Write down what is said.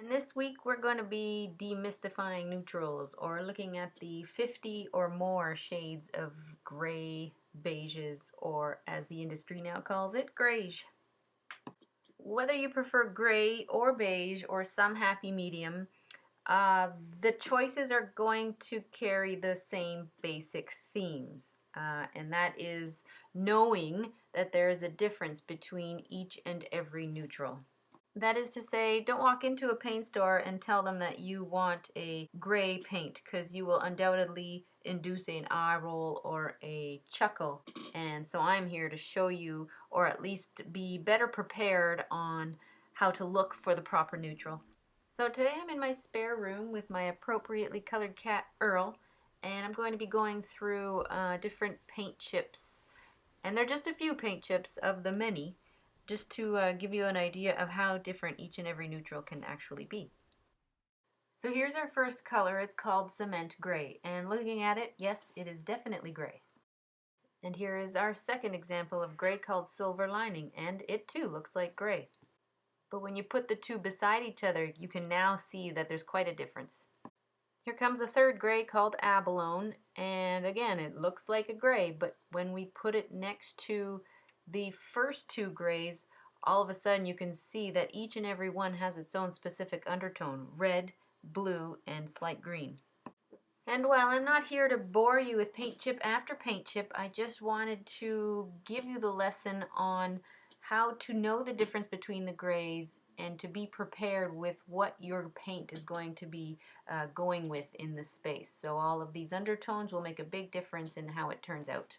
And this week we're going to be demystifying neutrals, or looking at the 50 or more shades of gray, beiges, or as the industry now calls it, greige. Whether you prefer gray or beige or some happy medium, the choices are going to carry the same basic themes. And that is knowing that there is a difference between each and every neutral. That is to say, don't walk into a paint store and tell them that you want a gray paint, because you will undoubtedly induce an eye roll or a chuckle. And so I'm here to show you, or at least be better prepared on how to look for the proper neutral. So today I'm in my spare room with my appropriately colored cat Earl, and I'm going to be going through different paint chips. And they're just a few paint chips of the many, just to give you an idea of how different each and every neutral can actually be. So here's our first color. It's called Cement Gray, and looking at it, yes, it is definitely gray. And here is our second example of gray called Silver Lining, and it too looks like gray. But when you put the two beside each other, you can now see that there's quite a difference. Here comes a third gray called Abalone, and again, it looks like a gray, but when we put it next to the first two grays, all of a sudden you can see that each and every one has its own specific undertone: red, blue, and slight green. And while I'm not here to bore you with paint chip after paint chip, I just wanted to give you the lesson on how to know the difference between the grays and to be prepared with what your paint is going to be going with in the space. So all of these undertones will make a big difference in how it turns out.